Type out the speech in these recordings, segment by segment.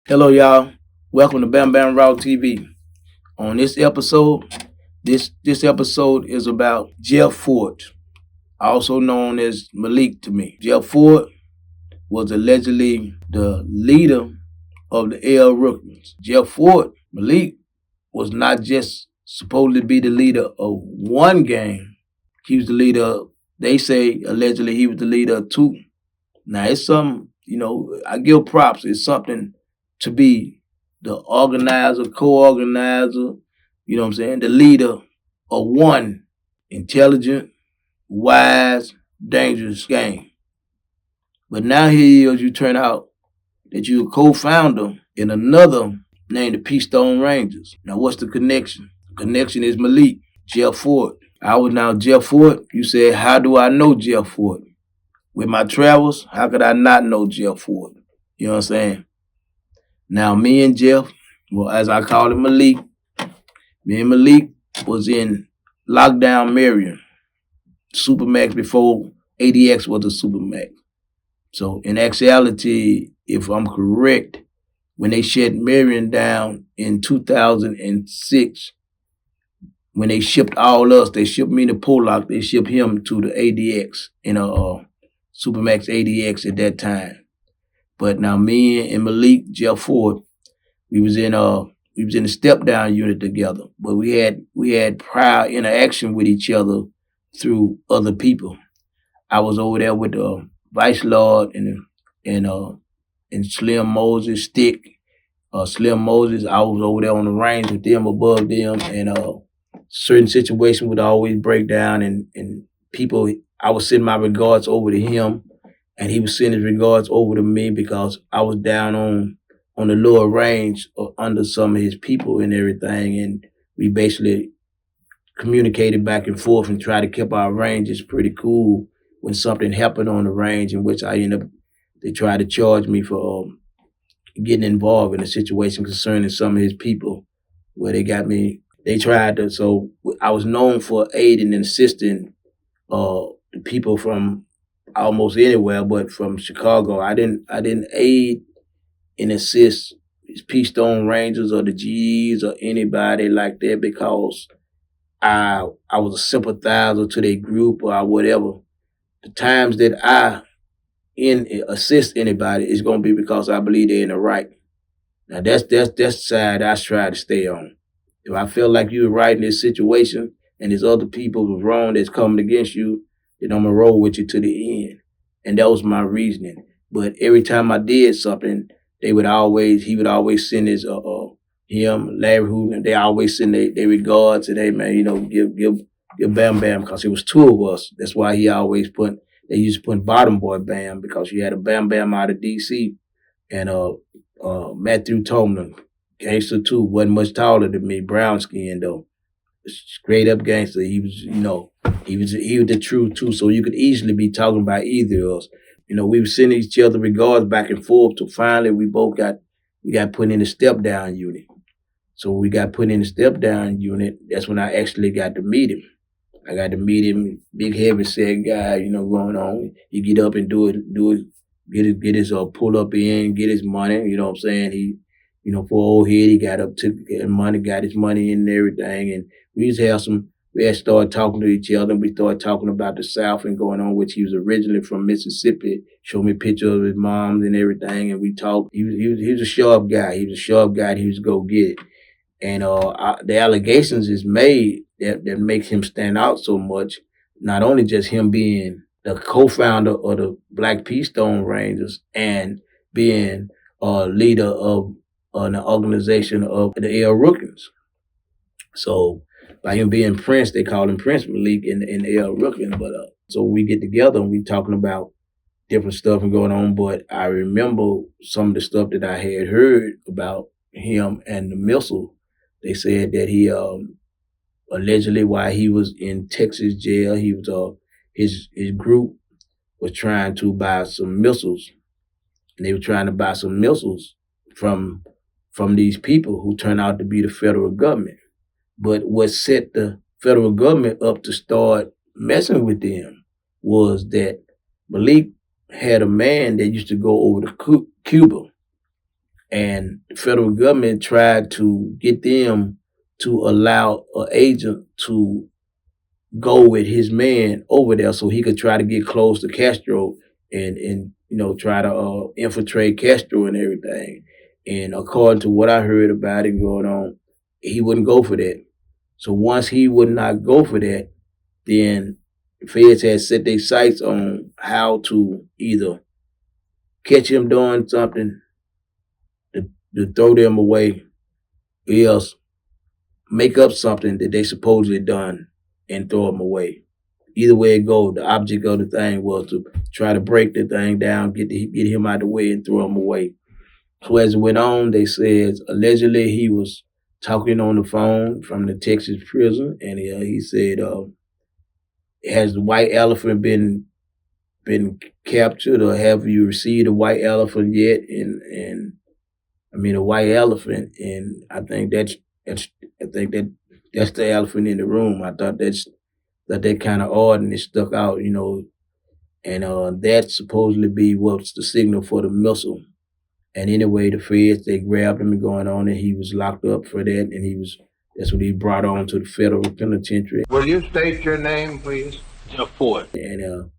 Hello, y'all. Welcome to Bamm Raw TV. On this episode, this episode is about Jeff Ford, also known as Malik to me. Jeff Ford was allegedly the leader of the L Rookers. Jeff Ford, Malik, was not just supposed to be the leader of one gang. He was the leader. They say allegedly he was the leader of two. Now it's something, I give props. It's something to be the organizer, co-organizer, what I'm saying, the leader of one intelligent, wise, dangerous gang. But now here you turn out that you're a co-founder in another named the Peace Stone Rangers. Now what's the connection? The connection is Malik, Jeff Ford. I was now Jeff Ford. You said, how do I know Jeff Ford? With my travels, how could I not know Jeff Ford? You know what I'm saying? Now, me and Jeff, well, as I call him Malik, me and Malik was in lockdown Marion, Supermax before ADX was a Supermax. So, in actuality, if I'm correct, when they shut Marion down in 2006, when they shipped all us, they shipped me to Pollock, they shipped him to the ADX in a Supermax ADX at that time. But now me and Malik, Jeff Ford, we was in the step down unit together. But we had prior interaction with each other through other people. I was over there with Vice Lord and Slim Moses Stick. Slim Moses, I was over there on the range with them above them, and certain situations would always break down, and people, I would send my regards over to him, and he would send his regards over to me because I was down on the lower range or under some of his people and everything, and we basically communicated back and forth and tried to keep our ranges pretty cool when something happened on the range, in which they tried to charge me for getting involved in a situation concerning some of his people, where they tried to, so I was known for aiding and assisting the people from almost anywhere, but from Chicago. I didn't aid and assist Peace Stone Rangers or the G's or anybody like that, because I was a sympathizer to their group or whatever. The times that I assist anybody is gonna be because I believe they're in the right. Now that's the side I try to stay on. If I feel like you're right in this situation and there's other people who's wrong that's coming against you, then I'm gonna roll with you to the end. And that was my reasoning. But every time I did something, he would always send his him, Larry Hooten, they always send their regards and, hey man, give Bam Bam, because it was two of us. That's why they used to put Bottom Boy Bam, because you had a Bam Bam out of DC, and Matthew Tomlin, Gangster too, wasn't much taller than me, brown skin though. Straight up gangster. He was, he was the truth too. So you could easily be talking about either of us. We were sending each other regards back and forth till finally we got put in the step down unit. So when we got put in the step down unit, that's when I actually got to meet him. I got to meet him, big heavy set guy, going on. He get up and do it, get his pull up in, get his money, you know what I'm saying? He, for old head, he got up, took money, got his money and everything. And we had started talking to each other, and we started talking about the South and going on, which he was originally from Mississippi, showed me pictures of his mom and everything, and we talked. He was a sharp guy. He was a sharp guy, and he was go get it. And the allegations is made that makes him stand out so much, not only just him being the co-founder of the Black Peace Stone Rangers and being a leader of an organization of the L Rookers. So by him being Prince, they call him Prince Malik in the L Rookers. But so we get together and we talking about different stuff and going on. But I remember some of the stuff that I had heard about him and the missile. They said that he allegedly, while he was in Texas jail, he was his group was trying to buy some missiles, and they were trying to buy some missiles from these people who turned out to be the federal government. But what set the federal government up to start messing with them was that Malik had a man that used to go over to Cuba, And the federal government tried to get them to allow an agent to go with his man over there so he could try to get close to Castro and try to infiltrate Castro and everything. And according to what I heard about it going on, he wouldn't go for that. So once he would not go for that, then the feds had set their sights on how to either catch him doing something to throw them away, or else make up something that they supposedly done and throw them away. Either way it go, the object of the thing was to try to break the thing down, get him out of the way and throw him away. So as it went on, they said allegedly he was talking on the phone from the Texas prison, and he said, "Has the white elephant been captured, or have you received a white elephant yet?" And I mean a white elephant, and I think that's the elephant in the room. I thought that kind of odd and it stuck out, and that supposedly be what's the signal for the missile. And anyway, the feds they grabbed him and going on, and he was locked up for that, and that's what he brought on to the federal penitentiary. Will you state your name, please? Jeff Ford. And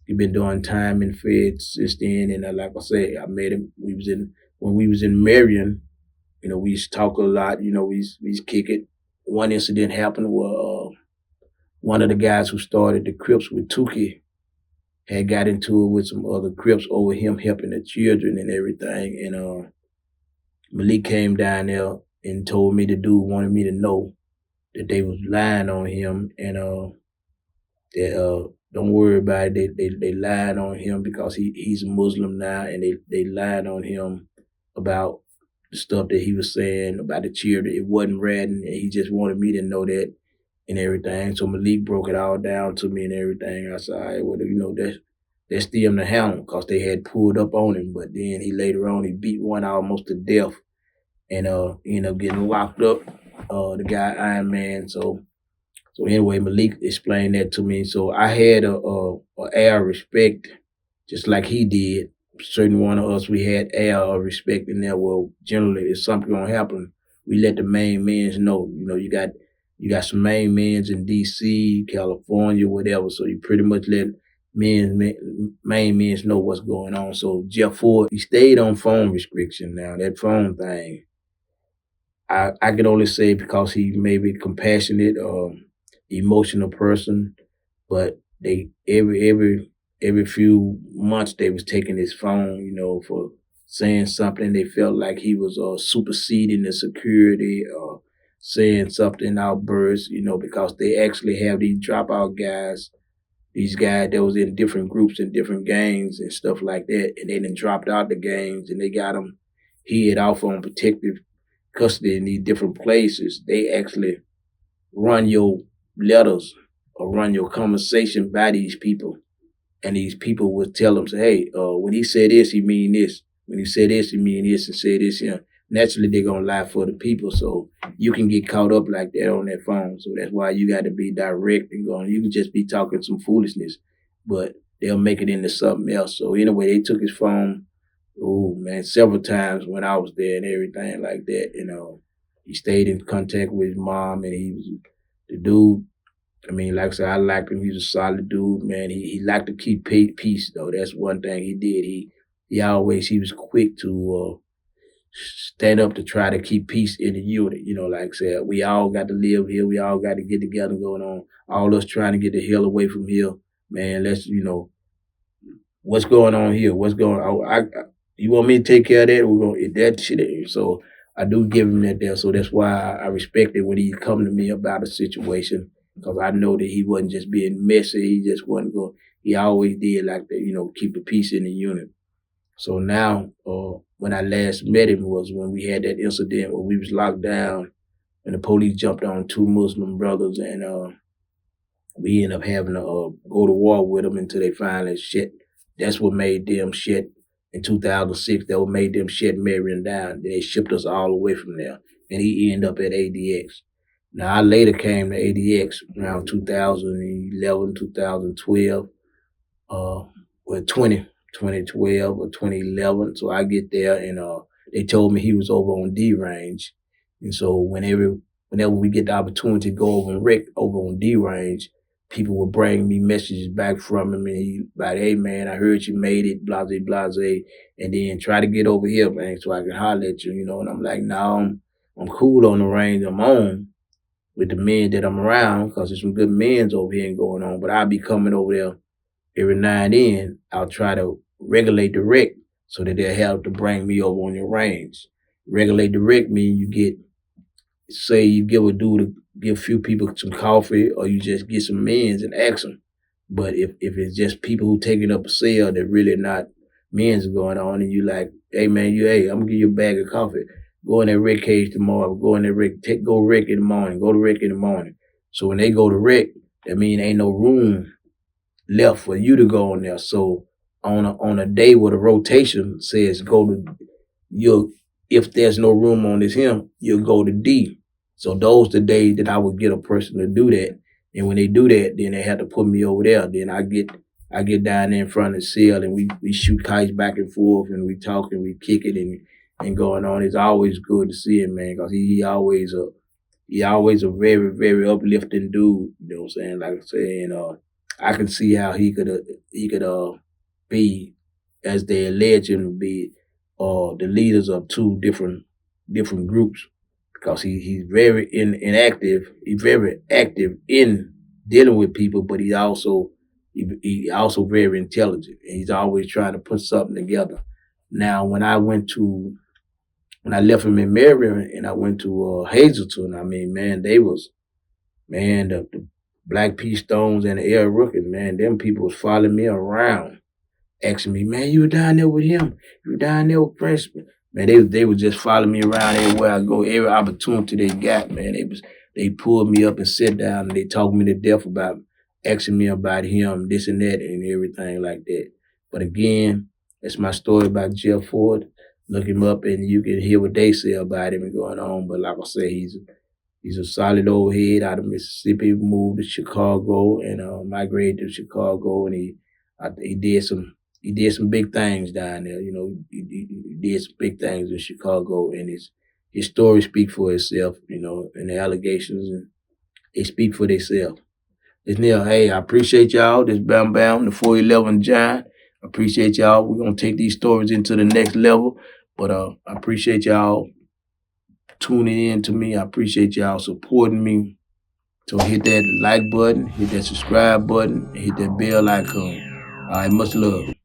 he been doing time in feds since then. And like I say, I met him. When we was in Marion, we used to talk a lot. We used to kick it. One incident happened where one of the guys who started the Crips with Tukey had got into it with some other Crips over him helping the children and everything. And Malik came down there and told me the dude wanted me to know that they was lying on him, and that don't worry about it. They lied on him because he's a Muslim now, and they lied on him about the stuff that he was saying about the children. It wasn't ratting, and he just wanted me to know that and everything. So Malik broke it all down to me and everything. I said, all right, well, that's still in the helm because they had pulled up on him. But then later on, he beat one almost to death and ended up getting locked up, the guy Iron Man. So anyway, Malik explained that to me. So I had a air of respect, just like he did. Certain one of us, we had air of respect in there. Well, generally, if something gonna happen, we let the main men know. You got some main men in D.C., California, whatever. So you pretty much let main men know what's going on. So Jeff Ford, he stayed on phone restriction. Now that phone thing, I can only say because he may be compassionate, emotional person, but they every few months they was taking his phone, for saying something. They felt like he was superseding the security, saying something outbursts, because they actually have these dropout guys, these guys that was in different groups and different gangs and stuff like that, and they done dropped out the gangs and they got them hid off on protective custody in these different places. They actually run your letters or run your conversation by these people. And these people would tell them, say, hey, when he said this, he mean this. When he said this, he mean this, and say this. Naturally, they're going to lie for the people. So you can get caught up like that on that phone. So that's why you got to be direct and going. You can just be talking some foolishness, but they'll make it into something else. So anyway, they took his phone, several times when I was there and everything like that. He stayed in contact with his mom, and he was the dude. I mean, like I said, I liked him. He was a solid dude, man. He liked to keep peace, though. That's one thing he did. He was quick to stand up to try to keep peace in the unit. Like I said, we all got to live here. We all got to get together going on. All us trying to get the hell away from here, man. Let's, what's going on here? What's going on? You want me to take care of that? We're going to that shit. So I do give him that there. So that's why I respect it when he come to me about a situation, because I know that he wasn't just being messy. He just wasn't going. He always did like that, keep the peace in the unit. So now, when I last met him was when we had that incident where we was locked down and the police jumped on two Muslim brothers, and we ended up having to go to war with them until they finally shut. That's what made them shut in 2006. That what made them shut Marion down. They shipped us all away from there, and he ended up at ADX. Now, I later came to ADX around 2011, 2012, 2012 or 2011. So I get there, and they told me he was over on D range. And so whenever we get the opportunity to go over and wreck over on D range, people will bring me messages back from him, and he like, hey man, I heard you made it, blase blase, and then try to get over here, man, so I can holler at you, and I'm like, no, I'm cool on the range I'm on with the men that I'm around, because there's some good men's over here and going on, but I'll be coming over there every now and then. I'll try to regulate the wreck so that they'll help to bring me over on your range. Regulate the wreck means you get, say you give a few people some coffee, or you just get some men's and ask them. But if it's just people who taking up a sale that really not men's going on, and you like, hey man, I'm gonna give you a bag of coffee. Go in that wreck cage tomorrow. Go in that wreck. Go wreck in the morning. Go to wreck in the morning. So when they go to wreck, that means ain't no room left for you to go on there. So on a day where the rotation says go to, you'll, if there's no room on this him, you'll go to D. So those the days that I would get a person to do that. And when they do that, then they have to put me over there. Then I get down there in front of the cell, and we shoot kites back and forth, and we talk and we kick it and going on. It's always good to see him, man, because he always a very, very uplifting dude. You know what I'm saying? Like I say, and I can see how he could be, as they allege him to be, the leaders of two different groups, because he's very inactive. He's very active in dealing with people, but he also very intelligent. And he's always trying to put something together. Now, when I left him in Marion and I went to Hazleton, I mean, man, the Black P Stones and the Air Rookie, man, them people was following me around, asking me, man, you were down there with him. You were down there with Prince. Man, they would just follow me around everywhere I go. Every opportunity they got, man, they pulled me up and sit down, and they talked me to death about asking me about him, this and that, and everything like that. But again, that's my story about Jeff Ford. Look him up, and you can hear what they say about him and going on. But like I say, he's a solid old head out of Mississippi. Moved to Chicago and migrated to Chicago, and he did some big things down there. He did some big things in Chicago, and his story speak for itself. And the allegations, and they speak for themselves. It's Neil. Hey, I appreciate y'all. This Bamm the 411 Giant. I appreciate y'all. We're gonna take these stories into the next level. But I appreciate y'all tuning in to me. I appreciate y'all supporting me. So hit that like button, hit that subscribe button, and hit that bell icon. All right, much love.